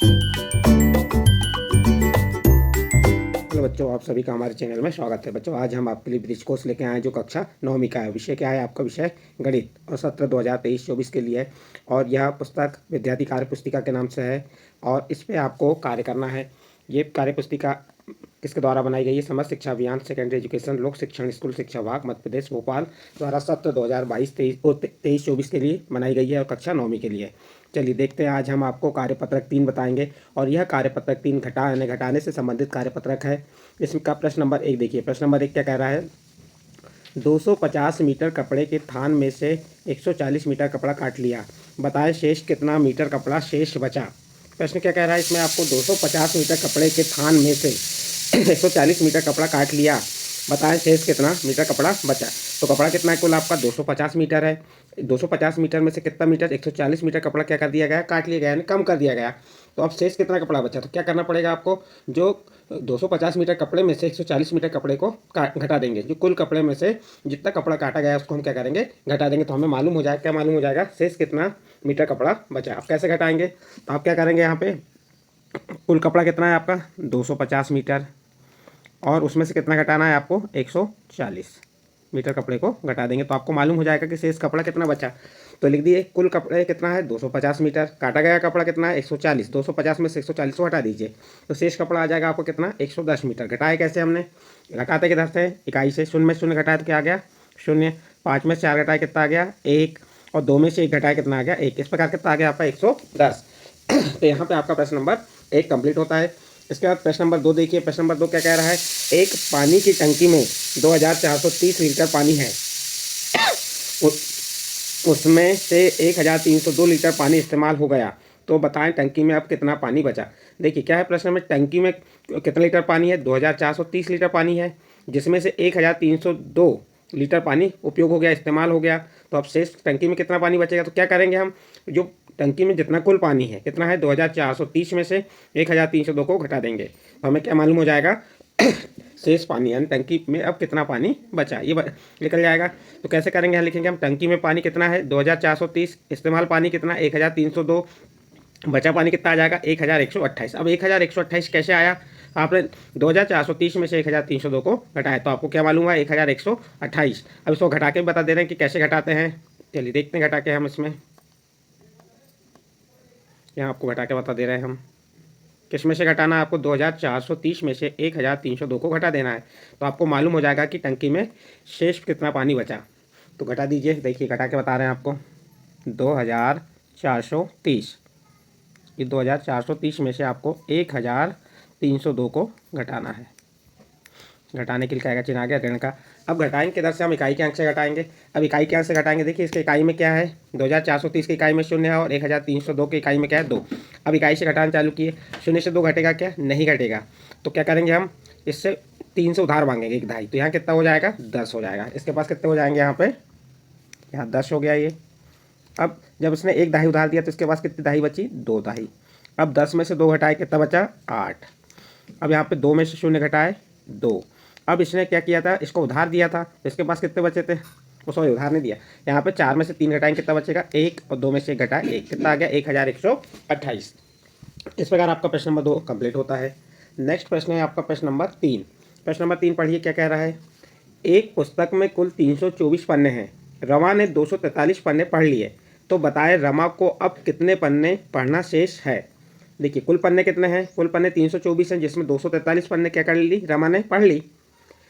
Hello बच्चों, आप सभी का हमारे चैनल में स्वागत है। बच्चों, आज हम आपके लिए ब्रिज कोर्स लेके आए हैं जो कक्षा 9वीं का है। विषय क्या है? आपका विषय गणित और सत्र 2023-24 के लिए है। और यह पुस्तक विद्यार्थी कार्य पुस्तिका के नाम से है और इस पे आपको कार्य करना है। ये कार्य पुस्तिका किसके द्वारा बनाई गई है? समस्त शिक्षा अभियान, सेकेंडरी एजुकेशन, लोक शिक्षण, स्कूल शिक्षा विभाग, मध्य प्रदेश भोपाल द्वारा सत्र 2022-23-24 के लिए बनाई गई है और कक्षा 9वीं के लिए। चलिए देखते हैं, आज हम आपको कार्यपत्रक 3 बताएंगे और यह कार्यपत्रक 3 घटाने से संबंधित कार्यपत्रक है। इसका प्रश्न नंबर 1 देखिए। प्रश्न नंबर 1 क्या कह रहा है? 250 मीटर कपड़े के थान में से 140 मीटर कपड़ा काट लिया, बताएं शेष कितना मीटर कपड़ा शेष बचा। प्रश्न क्या कह रहा है इसमें? आपको 250 मीटर कपड़े के थान में से 140 मीटर कपड़ा काट लिया, बताएं शेष कितना मीटर कपड़ा बचा। तो कपड़ा कितना है कुल? आपका 250 मीटर है। 250 मीटर में से कितना मीटर? 140 मीटर कपड़ा क्या कर दिया गया? काट लिया गया, यानी कम कर दिया गया। तो अब शेष कितना कपड़ा बचा? तो क्या करना पड़ेगा आपको? जो 250 मीटर कपड़े में से 140 मीटर कपड़े को घटा देंगे। जो कुल कपड़े में से जितना कपड़ा काटा गया उसको हम क्या करेंगे? घटा देंगे। तो हमें मालूम हो जाएगा, क्या मालूम हो जाएगा? शेष कितना मीटर कपड़ा बचा। अब कैसे घटाएंगे? तो आप क्या करेंगे? यहाँ पे कुल कपड़ा कितना है आपका? 250 मीटर, और उसमें से कितना घटाना है आपको? 140 मीटर कपड़े को घटा देंगे तो आपको मालूम हो जाएगा कि शेष कपड़ा कितना बचा। तो लिख दिए, कुल कपड़े कितना है? 250 मीटर, काटा गया कपड़ा कितना है? 140। 250 में से 140 को हटा दीजिए तो शेष कपड़ा आ जाएगा आपको कितना? 110 मीटर। घटाए कैसे हमने? घटाते किधर से? इकाई से। शून्य में शून्य घटाए तो क्या आ गया? शून्य। 5 में से 4 घटाए कितना आ गया? 1। और 2 में से 1 घटाए कितना आ गया? 1। इस प्रकार कितना आ गया आपका? 110। तो यहाँ पे आपका प्रश्न नंबर 1 कंप्लीट होता है। इसके बाद प्रश्न नंबर 2 देखिए। प्रश्न नंबर 2 क्या कह रहा है? एक पानी की टंकी में 2430 लीटर पानी है, उसमें से 1302 लीटर पानी इस्तेमाल हो गया, तो बताएं टंकी में अब कितना पानी बचा। देखिए क्या है प्रश्न में? टंकी में कितना लीटर पानी है? 2430 लीटर पानी है, जिसमें से 1302 लीटर पानी उपयोग हो गया, इस्तेमाल हो गया। तो अब शेष टंकी में कितना पानी बचेगा? तो क्या करेंगे हम? जो टंकी में जितना कुल पानी है कितना है? 2430 में से 1302 को घटा देंगे तो हमें क्या मालूम हो जाएगा? शेष पानी, यानी टंकी में अब कितना पानी बचा, ये निकल जाएगा। तो कैसे करेंगे? यहाँ लिखेंगे हम टंकी में पानी कितना है? 2430, इस्तेमाल पानी कितना? 1302, बचा पानी कितना आ जाएगा? 1128। अब 1128 कैसे आया? आपने 2430 में से 1302 को घटाया तो आपको क्या मालूम है? 1128। अब इसको घटा के बता दे रहे हैं कि कैसे घटाते हैं। चलिए देखते हैं घटा के हम इसमें। यहाँ आपको घटा के बता दे रहे हैं हम। किस में से घटाना है आपको? 2430 में से 1302 को घटा देना है तो आपको मालूम हो जाएगा कि टंकी में शेष कितना पानी बचा। तो घटा दीजिए, देखिए घटा के बता रहे हैं आपको। 2430, ये 2430 में से आपको 1302 को घटाना है। घटाने के लिए क्या चिन्ह आ गया? ऋण का। अब घटाएंगे किधर से? हम इकाई के अंक से घटाएंगे। अब इकाई के अंक से घटाएंगे। देखिए इसके इकाई में क्या है? 2430 की इकाई में 0 है और 1302 की इकाई में क्या है? 2। अब इकाई से घटाना चालू किए। 0 से 2 घटेगा क्या? नहीं घटेगा। तो क्या करेंगे हम? इससे 3 से उधार मांगेंगे 1 दहाई, तो यहाँ कितना हो जाएगा? 10 हो जाएगा। इसके पास कितने हो जाएंगे? यहाँ पे यहाँ 10 हो गया ये। अब जब इसने 1 दहाई उधार दिया तो इसके पास कितनी दहाई बची? 2 दहाई। अब 10 में से 2 घटाए कितना बचा? 8। अब यहाँ पे 2 में से 0 घटाए 2। अब इसने क्या किया था? इसको उधार दिया था तो इसके पास कितने बचे थे? वो सॉरी, उधार नहीं दिया। यहाँ पे 4 में से 3 घटाएंगे कितना बचेगा? 1। और 2 में से 1 घटाए 1, कितना आ गया? 1128। इस प्रकार आपका प्रश्न नंबर 2 कंप्लीट होता है। नेक्स्ट प्रश्न है आपका प्रश्न नंबर 3। प्रश्न नंबर 3 पढ़िए क्या कह रहा है? एक पुस्तक में कुल 324 पन्ने हैं, रमा ने 243 पन्ने पढ़ लिए, तो बताएं रमा को अब कितने पन्ने पढ़ना शेष है। देखिए कुल पन्ने कितने हैं? कुल पन्ने 324 हैं, जिसमें 243 पन्ने क्या कर ली? रमा ने पढ़ ली।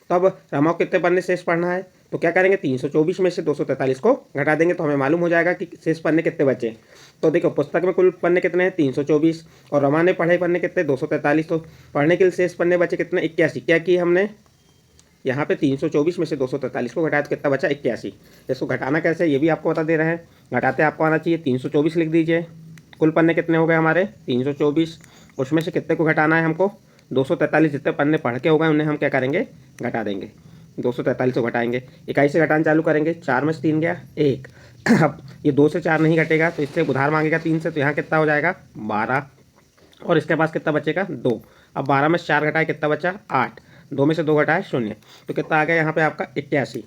तो अब रमा को कितने पन्ने शेष पढ़ना है? तो क्या करेंगे? 324 में से 243 को घटा देंगे तो हमें मालूम हो जाएगा कि शेष पन्ने कितने बचे। तो देखो पुस्तक में कुल पन्ने कितने हैं? 324, और रमा ने पढ़े पन्ने कितने? 243। तो पढ़ने के लिए शेष पन्ने बचे कितने? 81। क्या किए हमने? यहाँ पे 324 में से 243 को घटाया तो कितना बचा? 81। इसको घटाना कैसे ये भी आपको बता दे रहे हैं। घटाते आपको आना चाहिए। 324 लिख दीजिए। कुल पन्ने कितने हो गए हमारे? 324। उसमें से कितने को घटाना है हमको? 243। जितने पन्ने पढ़ के हो गए उन्हें हम क्या करेंगे? घटा देंगे। 243 को घटाएंगे, इकाई से घटाना चालू करेंगे। 4 में से 3 गया 1। अब ये 2 से 4 नहीं घटेगा तो इससे उधार मांगेगा 3 से, तो यहाँ कितना हो जाएगा? 12। और इसके पास कितना बचेगा? 2। अब 12 में से 4 घटाए कितना बचा? 8। 2 में से 2 घटाए 0, तो कितना आ गया यहाँ पे आपका? 81।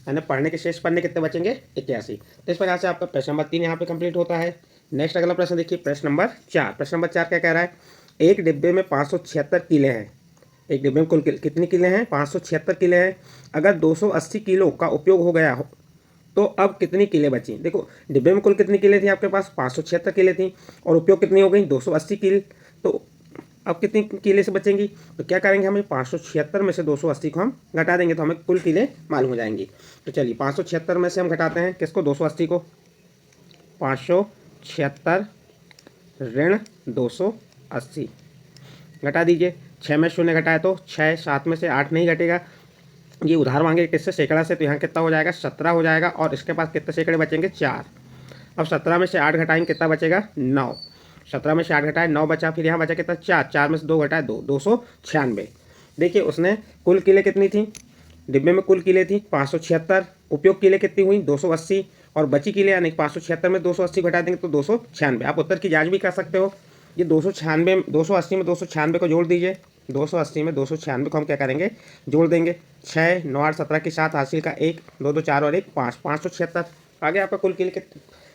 यानी पढ़ने के शेष पन्ने कितने बचेंगे? 81। तो इस प्रकार से आपका प्रश्न नंबर 3 यहाँ पे कंप्लीट होता है। नेक्स्ट अगला प्रश्न देखिए, प्रश्न नंबर 4। प्रश्न नंबर 4 क्या कह रहा है, एक डिब्बे में 576 किले हैं। एक डिब्बे में कुल कितने किले हैं, 576 किले हैं। अगर 280 किलो का उपयोग हो गया हो तो अब कितनी किले बची। देखो डिब्बे में कुल कितनी किले थी आपके पास, 576 किले थी, और उपयोग कितनी हो गई, 280 किले। तो अब कितनी किले से बचेंगी, तो क्या करेंगे, हमें 576 में से 280 को हम घटा देंगे तो हमें कुल किले मालूम हो जाएंगी। तो चलिए 576 में से हम घटाते हैं किसको, 280 को। 576 ऋण 280 घटा दीजिए। 6 में शून्य घटाए तो 6, 7 में से 8 नहीं घटेगा। ये उधार मांगे किससे, सैकड़ा से, तो यहाँ कितना हो जाएगा, 17 हो जाएगा। और इसके पास कितने सैकड़े बचेंगे, 4। अब 17 में से 8 घटाएंगे कितना बचेगा, 9। 17 में से 8 घटाए 9 बचा, फिर यहाँ बचा कितना, 4। 4 में से 2 घटाए 2, 296। देखिए उसने कुल किले कितनी थी, डिब्बे में कुल किले थी 576, उपयोग किले कितनी हुई 280, और बची किले यानी 576 में 280 घटा देंगे तो 296। आप उत्तर की जांच भी कर सकते हो। ये 296, 280 में 296 को जोड़ दीजिए। 280 में 296 को हम क्या करेंगे, जोड़ देंगे। 6, 9, 8, 17 के साथ हासिल का 1, 2, 2, 4 और 1, 5, 576 आगे आपका कुल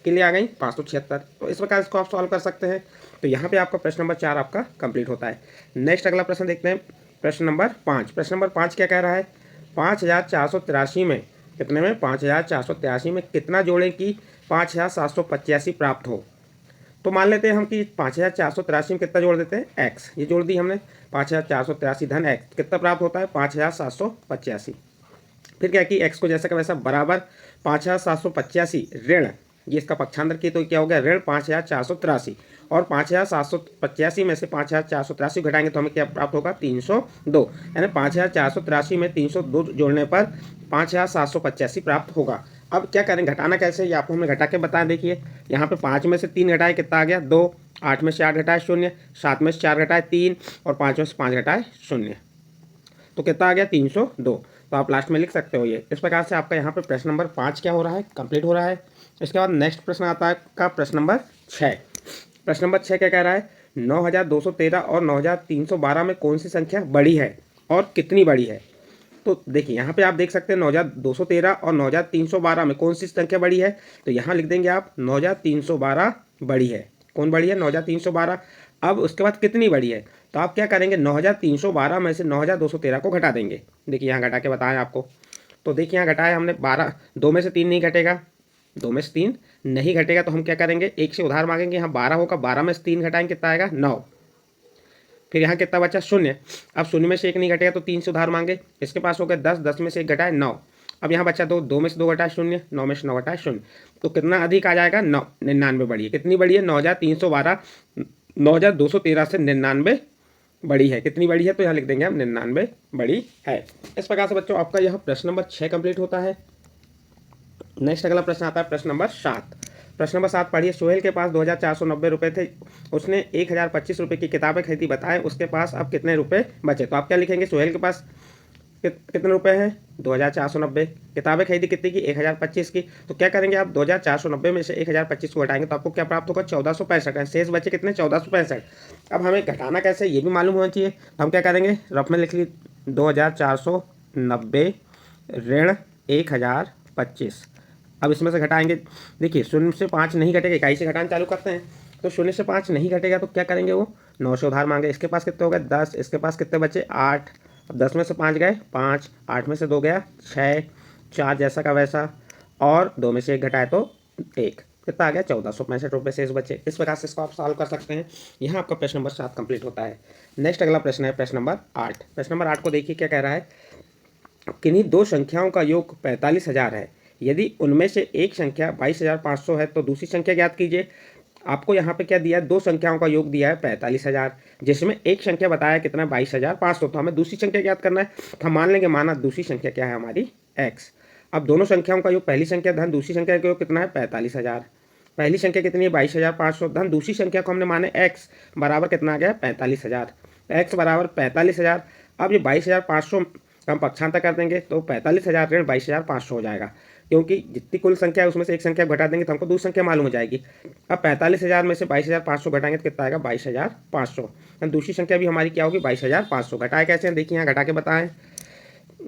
किले आ गई 576। तो इस प्रकार इसको आप सॉल्व कर सकते हैं। तो यहाँ पे आपका प्रश्न नंबर 4 आपका कंप्लीट होता है। नेक्स्ट अगला प्रश्न देखते हैं, प्रश्न नंबर 5। प्रश्न नंबर 5 क्या कह रहा है, 5483 में कितने में, 5483 में कितना जोड़ें कि 5785 प्राप्त हो। तो मान लेते हैं हम कि 5483 में कितना जोड़ देते हैं, x। ये जोड़ दी हमने, 5483 धन x कितना प्राप्त होता है, 5785। फिर क्या कि x को जैसा का वैसा बराबर 5785 ऋण, ये इसका पक्षांतर की तो क्या हो गया, ऋण 5483। और 5785 में से 5483 घटाएंगे तो हमें क्या प्राप्त होगा, 302। यानी 5483 में 302 जोड़ने पर 5785 प्राप्त होगा। अब क्या करें, घटाना कैसे, ये आपको हमने घटा के बताया। देखिए यहाँ पे 5 में से 3 घटाए कितना आ गया, 2। 8 में से 8 घटाए 0। 7 में से 4 घटाए 3, और 5 में से 5 घटाए 0, तो कितना आ गया, 302। तो आप लास्ट में लिख सकते हो ये। इस प्रकार से आपका यहाँ पे प्रश्न नंबर 5 क्या हो रहा है, कंप्लीट हो रहा है। इसके बाद नेक्स्ट प्रश्न आता है का प्रश्न नंबर 6। प्रश्न नंबर 6 क्या कह रहा है, 9213 और 9312 में कौन सी संख्या बड़ी है और कितनी बड़ी है। तो देखिए यहाँ पे आप देख सकते हैं 9213 और 9312 में कौन सी संख्या बड़ी है। तो यहाँ लिख देंगे आप 9312 बड़ी है। कौन बड़ी है, 9312। अब उसके बाद कितनी बड़ी है, तो आप क्या करेंगे, 9312 में से 9213 को घटा देंगे। देखिए यहाँ घटा के बताएं आपको। तो देखिए यहाँ घटाया हमने 12, 2 में से 3 नहीं घटेगा, 2 में से 3 नहीं घटेगा, तो हम क्या करेंगे, 1 से उधार मांगेंगे। यहाँ 12 होगा, 12 में से 3 घटाएंगे कितना आएगा, 9। फिर यहाँ कितना बचा, 0। अब 0 में से 1 नहीं घटेगा तो 3 से उधार मांगे, इसके पास हो गया 10, 10 में से 1 घटाए 9। अब यहाँ बचा 2, 2 में से 2 घटाए 0, 9 में से 9 घटाए 0, तो कितना अधिक आ जाएगा, 9, 99 बड़ी है। कितनी बड़ी है, 9312 9213 से 99 बड़ी है। कितनी बड़ी है, तो यहाँ लिख देंगे हम 99 बड़ी है। इस प्रकार से बच्चों आपका यह प्रश्न नंबर 6 कंप्लीट होता है। नेक्स्ट अगला प्रश्न आता है प्रश्न नंबर 7। प्रश्न नंबर 7 पढ़िए, सोहेल के पास 2490 रुपये थे, उसने 1025 रुपये की किताबें खरीदी, बताएं उसके पास अब कितने रुपए बचे। तो आप क्या लिखेंगे, सोहेल के पास कितने रुपए हैं, 2490, किताबें खरीदी कितनी की, 1025 की। तो क्या करेंगे आप, 2490 में से 1025 को घटाएंगे तो आपको क्या प्राप्त होगा, 1465। शेष बचे कितने, 1465। अब हमें घटाना कैसे ये भी मालूम होना चाहिए। हम क्या करेंगे, रफ में लिख ली 2490 ऋण 1025। अब इसमें से घटाएंगे, देखिए 0 से 5 नहीं घटेगा, इकाई से घटाना चालू करते हैं। तो 0 से 5 नहीं घटेगा तो क्या करेंगे, वो 9 से उधार मांगे। इसके पास कितने हो गए, 10, इसके पास कितने बचे, 8। अब 10 में से 5 गए 5, 8 में से 2 गया 6, 4 जैसा का वैसा, और 2 में से 1 घटाए तो 1, कितना आ गया, 1465 रुपये शेष बचे। इस प्रकार से इसको आप सॉल्व कर सकते हैं। यहाँ आपका प्रश्न नंबर 7 कंप्लीट होता है। नेक्स्ट अगला प्रश्न है प्रश्न नंबर 8। प्रश्न नंबर 8 को देखिए क्या कह रहा है, किन्हीं दो संख्याओं का योग 45,000 है, यदि उनमें से एक संख्या 22,500 है तो दूसरी संख्या ज्ञात कीजिए। आपको यहाँ पे क्या दिया है, दो संख्याओं का योग दिया है 45,000, जिसमें एक संख्या बताया कितना 22,500, तो हमें दूसरी संख्या ज्ञात करना है। तो हम मान लेंगे, माना दूसरी संख्या क्या है हमारी, x। अब दोनों संख्याओं का योग, पहली संख्या धन दूसरी संख्या का योग कितना है 45,000। पहली संख्या कितनी है 22,500 धन दूसरी संख्या को हमने माने x बराबर कितना आ गया 45,000। x बराबर 45,000। अब ये 22,500 हम पक्षांतर कर देंगे तो 45,000 ऋण 22,500 हो जाएगा, क्योंकि जितनी कुल संख्या है उसमें से एक संख्या घटा देंगे तो हमको दूसरी संख्या मालूम हो जाएगी। अब 45,000 में से 22,500 घटाएंगे तो कितना आएगा 22,500। दूसरी संख्या भी हमारी क्या होगी 22,500। घटाए कैसे हैं, देखिए यहाँ घटा के बताएं।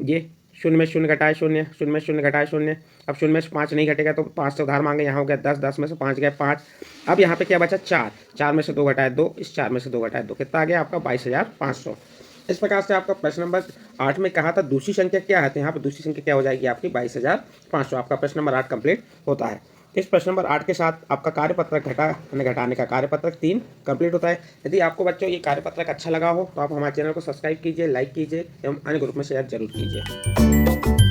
ये शून्य में शून्य घटाए शून्य, शून्य में शून्य घटाए शून्य। अब शून्य में से 5 नहीं घटेगा तो 5 से उधार मांगे, यहाँ हो गया 10, 10 में से 5 गए 5। अब यहाँ पे क्या बचा 4, 4 में से 2 घटाए 2, इस 4 में से 2 घटाए 2, कितना आ गया आपका 22,500। इस प्रकार से आपका प्रश्न नंबर 8 में कहा था दूसरी संख्या क्या है, तो यहाँ पर दूसरी संख्या क्या हो जाएगी आपकी 22,500। आपका प्रश्न नंबर 8 कंप्लीट होता है। इस प्रश्न नंबर 8 के साथ आपका कार्यपत्रक घटाने का कार्यपत्रक 3 कंप्लीट होता है। यदि आपको बच्चों ये कार्यपत्रक अच्छा लगा हो तो आप हमारे चैनल को सब्सक्राइब कीजिए, लाइक कीजिए एवं अन्य ग्रुप में शेयर जरूर कीजिए।